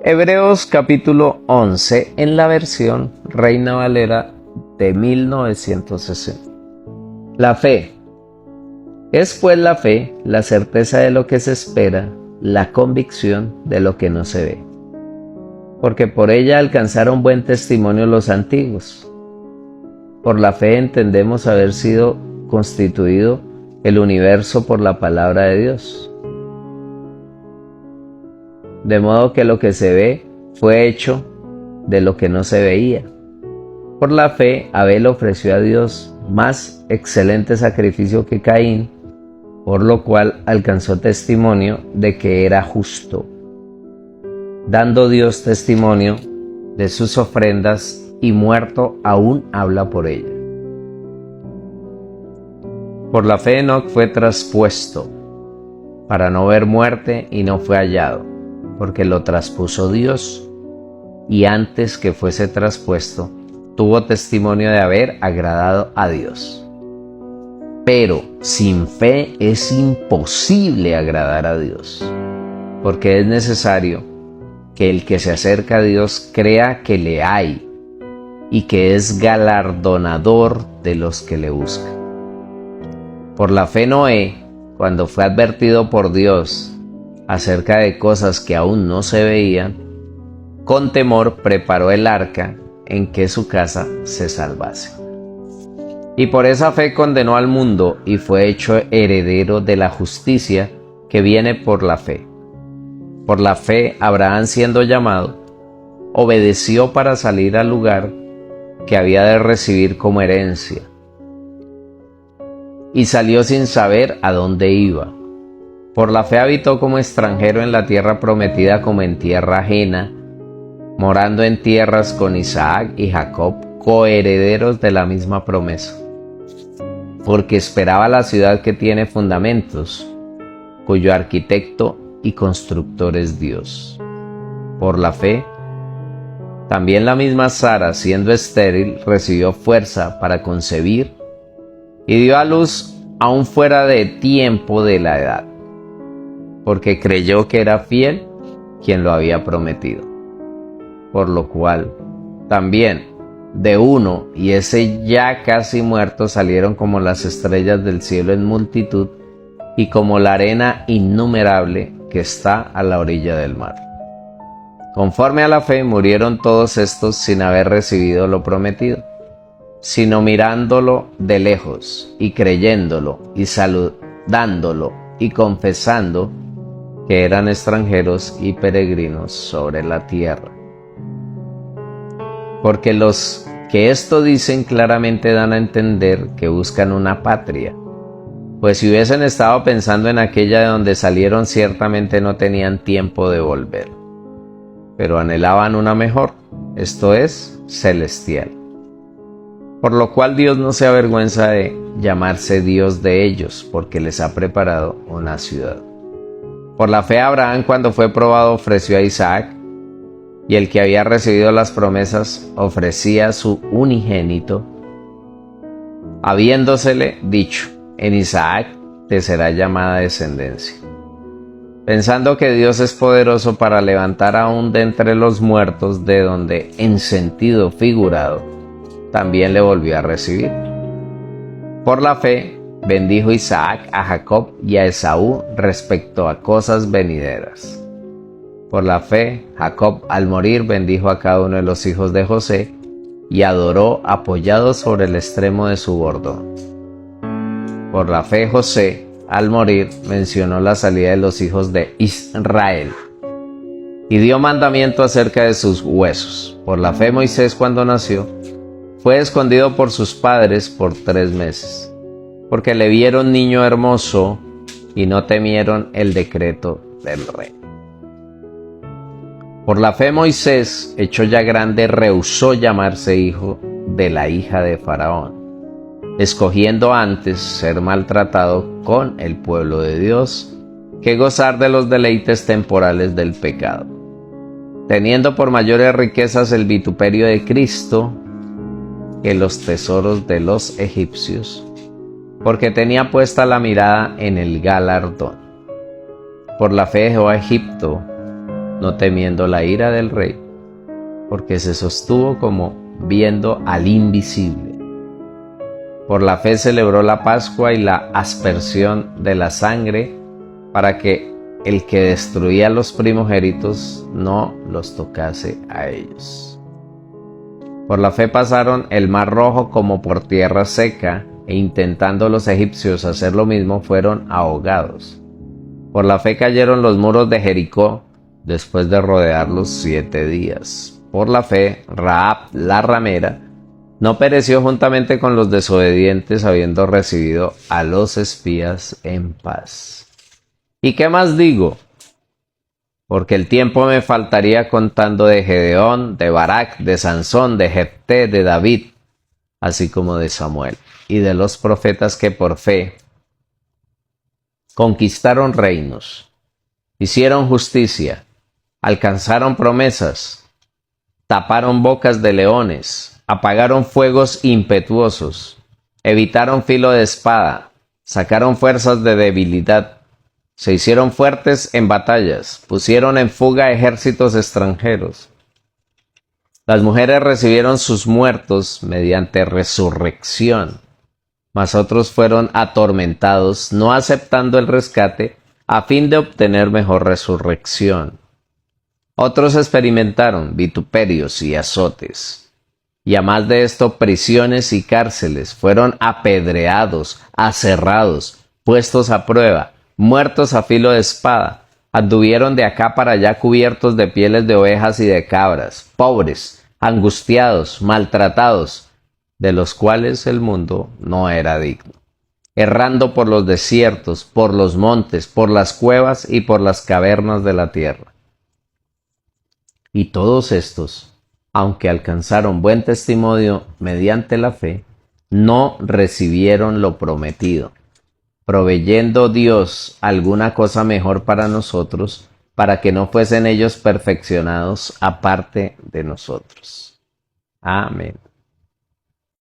Hebreos capítulo 11 en la versión Reina Valera de 1960. La fe. Es pues la fe la certeza de lo que se espera, la convicción de lo que no se ve. Porque por ella alcanzaron buen testimonio los antiguos. Por la fe entendemos haber sido constituido el universo por la palabra de Dios. De modo que lo que se ve fue hecho de lo que no se veía. Por la fe, Abel ofreció a Dios más excelente sacrificio que Caín, por lo cual alcanzó testimonio de que era justo, dando Dios testimonio de sus ofrendas, y muerto aún habla por ella. Por la fe Enoc fue traspuesto para no ver muerte y no fue hallado, porque lo traspuso Dios, y antes que fuese traspuesto, tuvo testimonio de haber agradado a Dios. Pero sin fe es imposible agradar a Dios, porque es necesario que el que se acerca a Dios crea que le hay, y que es galardonador de los que le buscan. Por la fe Noé, cuando fue advertido por Dios acerca de cosas que aún no se veían, con temor preparó el arca en que su casa se salvase. Y por esa fe condenó al mundo y fue hecho heredero de la justicia que viene por la fe. Por la fe Abraham, siendo llamado, obedeció para salir al lugar que había de recibir como herencia, y salió sin saber a dónde iba. Por la fe habitó como extranjero en la tierra prometida como en tierra ajena, morando en tierras con Isaac y Jacob, coherederos de la misma promesa, porque esperaba la ciudad que tiene fundamentos, cuyo arquitecto y constructor es Dios. Por la fe, también la misma Sara, siendo estéril, recibió fuerza para concebir y dio a luz aún fuera de tiempo de la edad, porque creyó que era fiel quien lo había prometido. Por lo cual, también de uno, y ese ya casi muerto, salieron como las estrellas del cielo en multitud, y como la arena innumerable que está a la orilla del mar. Conforme a la fe murieron todos estos sin haber recibido lo prometido, sino mirándolo de lejos, y creyéndolo, y saludándolo, y confesando que eran extranjeros y peregrinos sobre la tierra. Porque los que esto dicen claramente dan a entender que buscan una patria, pues si hubiesen estado pensando en aquella de donde salieron, ciertamente no tenían tiempo de volver, pero anhelaban una mejor, esto es, celestial. Por lo cual Dios no se avergüenza de llamarse Dios de ellos, porque les ha preparado una ciudad. Por la fe Abraham, cuando fue probado, ofreció a Isaac, y el que había recibido las promesas ofrecía su unigénito, habiéndosele dicho: en Isaac te será llamada descendencia, pensando que Dios es poderoso para levantar aún de entre los muertos, de donde, en sentido figurado, también le volvió a recibir. Por la fe bendijo Isaac a Jacob y a Esaú respecto a cosas venideras. Por la fe, Jacob al morir bendijo a cada uno de los hijos de José y adoró apoyado sobre el extremo de su bordón. Por la fe, José al morir mencionó la salida de los hijos de Israel y dio mandamiento acerca de sus huesos. Por la fe, Moisés, cuando nació, fue escondido por sus padres por 3 meses, porque le vieron niño hermoso y no temieron el decreto del rey. Por la fe Moisés, hecho ya grande, rehusó llamarse hijo de la hija de Faraón, escogiendo antes ser maltratado con el pueblo de Dios que gozar de los deleites temporales del pecado, teniendo por mayores riquezas el vituperio de Cristo que los tesoros de los egipcios, porque tenía puesta la mirada en el galardón. Por la fe dejó a Egipto, no temiendo la ira del rey, porque se sostuvo como viendo al invisible. Por la fe celebró la Pascua y la aspersión de la sangre, para que el que destruía los primogénitos no los tocase a ellos. Por la fe pasaron el mar Rojo como por tierra seca, e intentando los egipcios hacer lo mismo, fueron ahogados. Por la fe cayeron los muros de Jericó, después de rodearlos 7 días. Por la fe, Rahab la ramera no pereció juntamente con los desobedientes, habiendo recibido a los espías en paz. ¿Y qué más digo? Porque el tiempo me faltaría contando de Gedeón, de Barak, de Sansón, de Jefté, de David, así como de Samuel, y de los profetas que por fe conquistaron reinos, hicieron justicia, alcanzaron promesas, taparon bocas de leones, apagaron fuegos impetuosos, evitaron filo de espada, sacaron fuerzas de debilidad, se hicieron fuertes en batallas, pusieron en fuga ejércitos extranjeros. Las mujeres recibieron sus muertos mediante resurrección, mas otros fueron atormentados, no aceptando el rescate, a fin de obtener mejor resurrección. Otros experimentaron vituperios y azotes. Y a más de esto, prisiones y cárceles, fueron apedreados, aserrados, puestos a prueba, muertos a filo de espada, anduvieron de acá para allá cubiertos de pieles de ovejas y de cabras, pobres, angustiados, maltratados, de los cuales el mundo no era digno, errando por los desiertos, por los montes, por las cuevas y por las cavernas de la tierra. Y todos estos, aunque alcanzaron buen testimonio mediante la fe, no recibieron lo prometido, proveyendo Dios alguna cosa mejor para nosotros, para que no fuesen ellos perfeccionados aparte de nosotros. Amén.